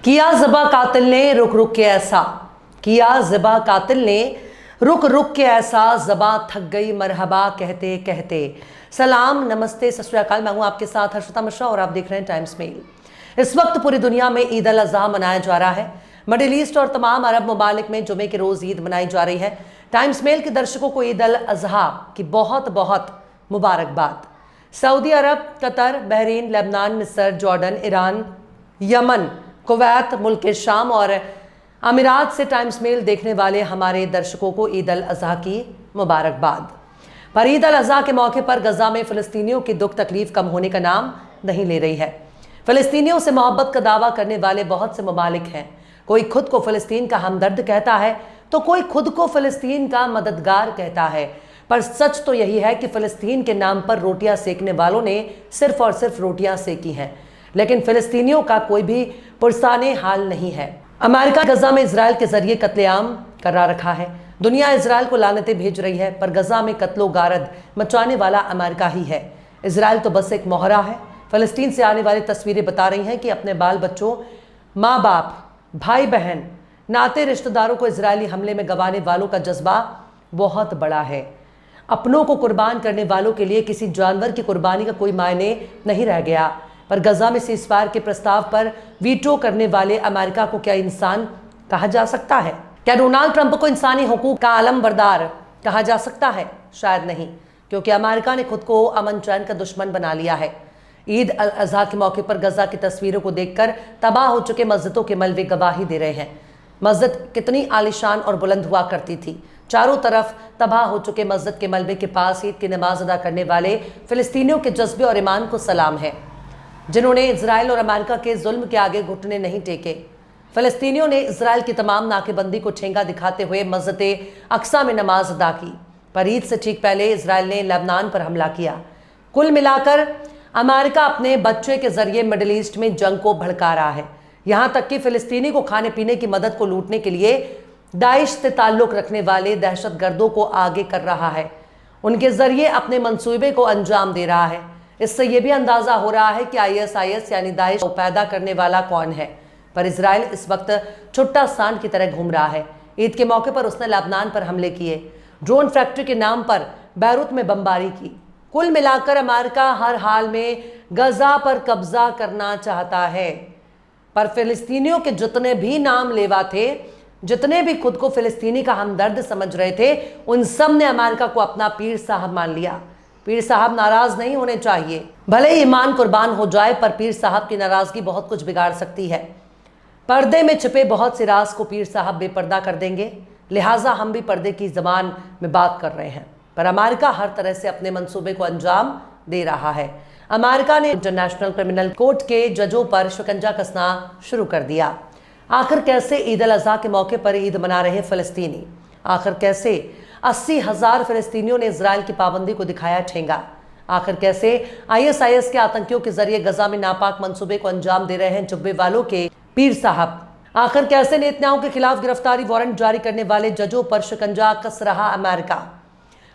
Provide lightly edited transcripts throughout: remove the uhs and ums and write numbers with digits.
किया ज़िबा कातिल ने रुक रुक के ऐसा, किया ज़िबा कातिल ने रुक रुक के ऐसा, ज़बां थक गई मरहबा कहते कहते। सलाम, नमस्ते, सत श्री अकाल। मैं हूं आपके साथ हर्षिता मिश्रा और आप देख रहे हैं टाइम्स मेल। इस वक्त पूरी दुनिया में ईद अल अज़हा मनाया जा रहा है। मिडिल ईस्ट और तमाम अरब ममालिक में जुमे के रोज़ ईद मनाई जा रही है। टाइम्स मेल के दर्शकों को ईद अल अज़हा की बहुत बहुत मुबारकबाद। सऊदी अरब, कतर, बहरीन, लेबनान, मिस्र, जॉर्डन, ईरान, यमन, कुवैत, मुल्क शाम और अमीरात से टाइम्स मेल देखने वाले हमारे दर्शकों को ईद अल अज़हा की मुबारकबाद। पर ईद अल अज़हा के मौके पर गजा में फ़लस्तीनियों की दुख तकलीफ कम होने का नाम नहीं ले रही है। फ़लस्तीनियों से मोहब्बत का दावा करने वाले बहुत से ममालिक हैं। कोई खुद को फ़लस्तीन का हमदर्द कहता है तो कोई खुद को फ़लस्तीन का मददगार कहता है। पर सच तो यही है कि फ़लस्तीन के नाम पर रोटियां सेकने वालों ने सिर्फ और सिर्फ रोटियां सेकी हैं, लेकिन फ़लस्तीनियों का कोई भी पुरसाने हाल नहीं है। अमेरिका गजा में इजराइल के जरिए कत्लेआम करा रखा है। दुनिया इजराइल को लानतें भेज रही है, पर गजा में कत्लो गारद मचाने वाला अमेरिका ही है। इजराइल तो बस एक मोहरा है। फ़लस्तीन से आने वाली तस्वीरें बता रही हैं कि अपने बाल बच्चों, माँ बाप, भाई बहन, नाते रिश्तेदारों को इजरायली हमले में गंवाने वालों का जज्बा बहुत बड़ा है। अपनों को कुर्बान करने वालों के लिए किसी जानवर की कुर्बानी का कोई मायने नहीं रह गया। पर गजा में सीज़फायर के प्रस्ताव पर वीटो करने वाले अमेरिका को क्या इंसान कहा जा सकता है? क्या डोनाल्ड ट्रंप को इंसानी हुकूक का आलम बरदार कहा जा सकता है? शायद नहीं, क्योंकि अमेरिका ने खुद को अमन चैन का दुश्मन बना लिया है। ईद अल अज़हा के मौके पर गजा की तस्वीरों को देखकर तबाह हो चुके मस्जिदों के मलबे गवाही दे रहे हैं। मस्जिद कितनी आलिशान और बुलंद हुआ करती थी। चारों तरफ तबाह हो चुके मस्जिद के मलबे के पास ईद की नमाज अदा करने वाले फ़िलिस्तीनियों के जज्बे और ईमान को सलाम है, जिन्होंने इजराइल और अमेरिका के जुल्म के आगे घुटने नहीं टेके। फ़लस्तीनियों ने इजराइल की तमाम नाकेबंदी को ठेंगा दिखाते हुए मस्जिद अक्सा में नमाज अदा की। पर ईद से ठीक पहले इजराइल ने लेबनान पर हमला किया। कुल मिलाकर अमेरिका अपने बच्चे के जरिए मिडिल ईस्ट में जंग को भड़का रहा है। यहाँ तक कि फ़िलिस्तीनी को खाने पीने की मदद को लूटने के लिए दाइश से ताल्लुक़ रखने वाले दहशतगर्दों को आगे कर रहा है। उनके जरिए अपने मंसूबे को अंजाम दे रहा है। इससे यह भी अंदाज़ा हो रहा है कि ISIS यानी दाइश को पैदा करने वाला कौन है। पर इजराइल इस वक्त छुट्टा सांड की तरह घूम रहा है। ईद के मौके पर उसने लेबनान पर हमले किए, ड्रोन फैक्ट्री के नाम पर बैरूत में बमबारी की। कुल मिलाकर अमेरिका हर हाल में गजा पर कब्जा करना चाहता है। पर फ़िलिस्तीनियों के जितने भी नाम लेवा थे, जितने भी खुद को फ़िलिस्तीनी का हमदर्द समझ रहे थे, उन सब ने अमेरिका को अपना पीर साहब मान लिया। पीर साहब नाराज नहीं होने चाहिए। भले ही ईमान कुर्बान हो जाए, पर पीर साहब की नाराजगी बहुत कुछ बिगाड़ सकती है। पर्दे में छिपे बहुत से राज को पीर साहब बेपर्दा कर देंगे। लिहाजा हम भी पर्दे की ज़बान में बात कर रहे हैं। पर अमेरिका हर तरह से अपने मंसूबे को अंजाम दे रहा है। अमेरिका ने इंटरनेशनल क्रिमिनल कोर्ट के जजों पर शिकंजा कसना शुरू कर दिया। आखिर कैसे ईद अल अज़हा के मौके पर ईद मना रहे फ़लस्तीनी? आखिर कैसे 80,000 फ़लस्तीनियों ने इजराइल की पाबंदी को दिखाया ठेंगा? आखिर कैसे ISIS के आतंकियों के जरिए गजा में नापाक मंसूबे को अंजाम दे रहे हैं जुब्बे वालों के पीर साहब? आखिर कैसे नेतन्याहू के खिलाफ गिरफ्तारी वारंट जारी करने वाले जजों पर शिकंजा कस रहा अमेरिका?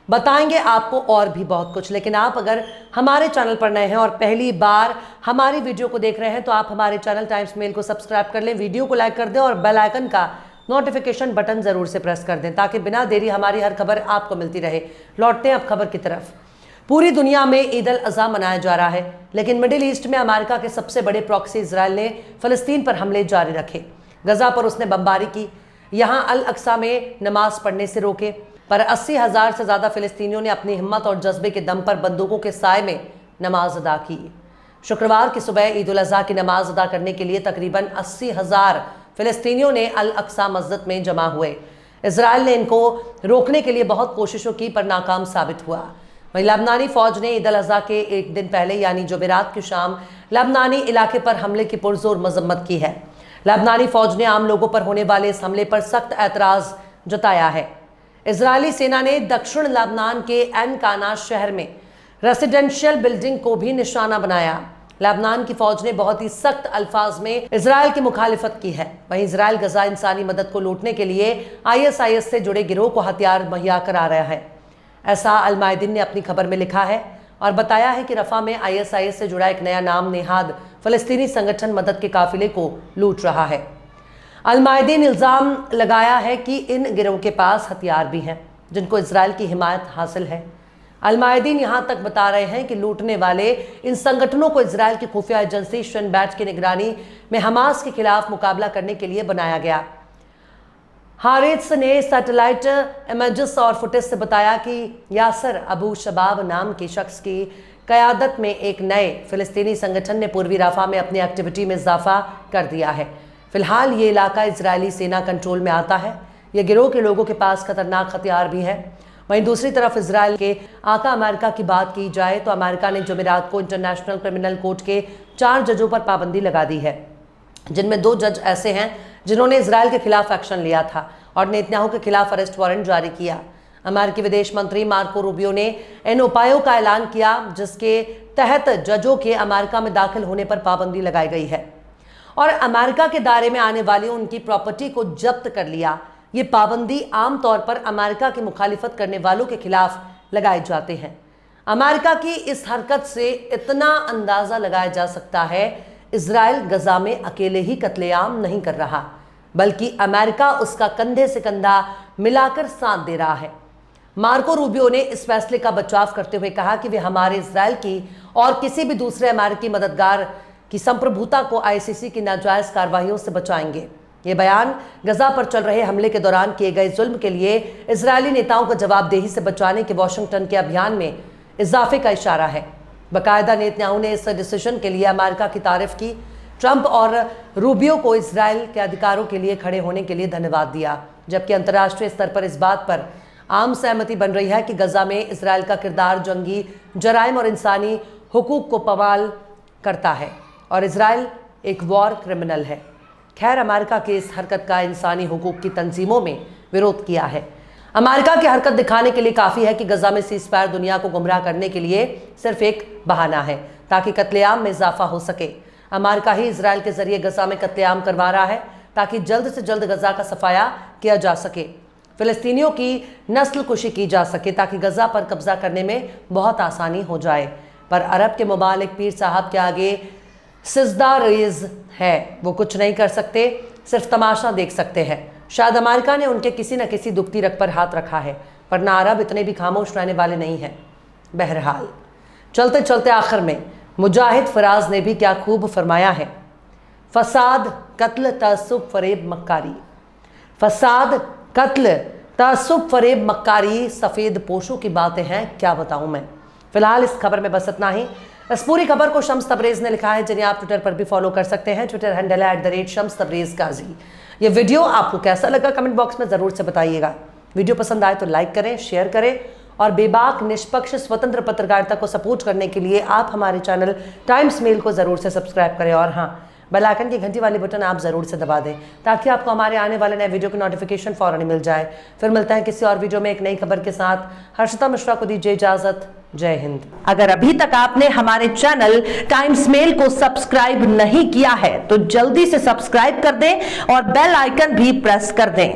बताएंगे आपको और भी बहुत कुछ। लेकिन आप अगर हमारे चैनल पर नए हैं और पहली बार हमारी वीडियो को देख रहे हैं तो आप हमारे चैनल टाइम्स मेल को सब्सक्राइब कर लें, वीडियो को लाइक कर दें और बेल आइकन का नोटिफिकेशन बटन जरूर से प्रेस कर दें, ताकि बिना देरी हमारी हर खबर आपको मिलती रहे। लौटते हैं अब खबर की तरफ। पूरी दुनिया में ईद अल अज़हा मनाया जा रहा है, लेकिन मिडिल ईस्ट में अमेरिका के सबसे बड़े प्रॉक्सी इजराइल ने फ़लस्तीन पर हमले जारी रखे। गजा पर उसने बमबारी की, यहाँ अल अक्सा में नमाज पढ़ने से रोके। पर 80,000 से ज़्यादा फ़िलिस्तीनियों ने अपनी हिम्मत और जज्बे के दम पर बंदूकों के साए में नमाज अदा की। शुक्रवार की सुबह ईद उल अज़हा की नमाज अदा करने के लिए तकरीबन 80,000 फ़िलिस्तीनियों ने अल अक्सा मस्जिद में जमा हुए। इजराइल ने इनको रोकने के लिए बहुत कोशिशों की, पर नाकाम साबित हुआ। वहीं लेबनानी फ़ौज ने ईद अल अज़हा के एक दिन पहले यानी जुमेरात की शाम लेबनानी इलाके पर हमले की पुरजोर मजम्मत की है। लेबनानी फ़ौज ने आम लोगों पर होने वाले इस हमले पर सख्त एतराज़ जताया है। इजरायली सेना ने दक्षिण लेबनान के एन काना शहर में रेसिडेंशियल बिल्डिंग को भी निशाना बनाया। लेबनान की फौज ने बहुत ही सख्त अल्फाज में इजराइल की मुखालिफत की है। वहीं इजराइल गजा इंसानी मदद को लूटने के लिए ISIS से जुड़े गिरोह को हथियार मुहैया करा रहा है। ऐसा अल मायदीन ने अपनी खबर में लिखा है और बताया है कि रफा में ISIS से जुड़ा एक नया नाम नेहाद फलस्तीनी संगठन मदद के काफिले को लूट रहा है। अल-मायदीन इल्जाम लगाया है कि इन गिरोह के पास हथियार भी हैं जिनको इजराइल की हिमायत हासिल है। अल-मायदीन यहां तक बता रहे हैं कि लूटने वाले इन संगठनों को इजराइल की खुफिया एजेंसी शिन बैट की निगरानी में हमास के खिलाफ मुकाबला करने के लिए बनाया गया। हारित्स ने सैटेलाइट इमेजेस और फुटेज से बताया कि यासर अबू शबाब नाम के शख्स की क़यादत में एक नए फिलिस्तीनी संगठन ने पूर्वी राफा में अपनी एक्टिविटी में इजाफा कर दिया है। फिलहाल ये इलाका इजरायली सेना कंट्रोल में आता है। यह गिरोह के लोगों के पास खतरनाक हथियार भी है। वहीं दूसरी तरफ इजराइल के आका अमेरिका की बात की जाए तो अमेरिका ने जुमेरात को इंटरनेशनल क्रिमिनल कोर्ट के 4 जजों पर पाबंदी लगा दी है, जिनमें 2 जज ऐसे हैं जिन्होंने इजराइल के खिलाफ एक्शन लिया था और नेतन्याहू के खिलाफ अरेस्ट वारंट जारी किया। अमेरिकी विदेश मंत्री मार्को रूबियो ने इन उपायों का ऐलान किया जिसके तहत जजों के अमेरिका में दाखिल होने पर पाबंदी लगाई गई है और अमेरिका के दायरे में आने वाली उनकी प्रॉपर्टी को जब्त कर लिया। ये पाबंदी आमतौर पर अमेरिका की मुखालिफत करने वालों के खिलाफ लगाए जाते हैं। अमेरिका की इस हरकत से इतना अंदाजा लगाया जा सकता है इजराइल गजा में अकेले ही कत्लेआम नहीं कर रहा, बल्कि अमेरिका उसका कंधे से कंधा मिलाकर साथ दे रहा है। मार्को रूबियो ने इस फैसले का बचाव करते हुए कहा कि वे हमारे इजराइल की और किसी भी दूसरे अमेरिकी मददगार की संप्रभुता को आईसीसी की नाजायज कार्रवाइयों से बचाएंगे। ये बयान गजा पर चल रहे हमले के दौरान किए गए जुल्म के लिए इजरायली नेताओं को जवाबदेही से बचाने के वॉशिंगटन के अभियान में इजाफे का इशारा है। बाकायदा नेतन्याहू ने इस डिसीजन के लिए अमेरिका की तारीफ की। ट्रंप और रूबियो को इजराइल के अधिकारों के लिए खड़े होने के लिए धन्यवाद दिया, जबकि अंतर्राष्ट्रीय स्तर पर इस बात पर आम सहमति बन रही है कि गजा में इजराइल का किरदार जंगी जराइम और इंसानी हुकूक को पमाल करता है और इजराइल एक वॉर क्रिमिनल है। खैर, अमेरिका की इस हरकत का इंसानी हुकूक की तंजीमों में विरोध किया है। अमेरिका की हरकत दिखाने के लिए काफ़ी है कि गजा में सीज़फायर दुनिया को गुमराह करने के लिए सिर्फ एक बहाना है ताकि कत्लेआम में इजाफा हो सके। अमेरिका ही इजराइल के जरिए गजा में कत्लेआम करवा रहा है ताकि जल्द से जल्द गजा का सफाया किया जा सके, फिलिस्तीनियों की नस्ल कुशी की जा सके ताकि गजा पर कब्जा करने में बहुत आसानी हो जाए। पर अरब के मुबालिक पीर साहब के आगे सिजदा रेज है, वो कुछ नहीं कर सकते, सिर्फ तमाशा देख सकते हैं। शायद अमेरिका ने उनके किसी न किसी दुखती रग पर हाथ रखा है, पर ना अरब इतने भी खामोश रहने वाले नहीं हैं। बहरहाल, चलते चलते आखिर में मुजाहिद फराज ने भी क्या खूब फरमाया है। फसाद, कत्ल, तअस्सुब, फरेब, मक्कारी। फसाद, कत्ल, तअस्सुब, फरेब, मक्कारी, सफ़ेद पोशों की बातें हैं, क्या बताऊं मैं। फिलहाल इस खबर में बस इतना ही। इस पूरी खबर को शम्स तबरेज़ ने लिखा है, जिन्हें आप ट्विटर पर भी फॉलो कर सकते हैं। ट्विटर हैंडल है @शम्स तबरेज़ काजी। ये वीडियो आपको कैसा लगा कमेंट बॉक्स में ज़रूर से बताइएगा। वीडियो पसंद आए तो लाइक करें, शेयर करें और बेबाक, निष्पक्ष, स्वतंत्र पत्रकारिता को सपोर्ट करने के लिए आप हमारे चैनल टाइम्स मेल को ज़रूर से सब्सक्राइब करें और हाँ, बेल आइकन की घंटी वाली बटन आप ज़रूर से दबा दें ताकि आपको हमारे आने वाले नए वीडियो की नोटिफिकेशन फ़ौरन मिल जाए। फिर मिलते हैं किसी और वीडियो में एक नई खबर के साथ। हर्षिता मिश्रा को दीजिए इजाज़त। जय हिंद। अगर अभी तक आपने हमारे चैनल टाइम्स मेल को सब्सक्राइब नहीं किया है तो जल्दी से सब्सक्राइब कर दें और बेल आइकन भी प्रेस कर दें।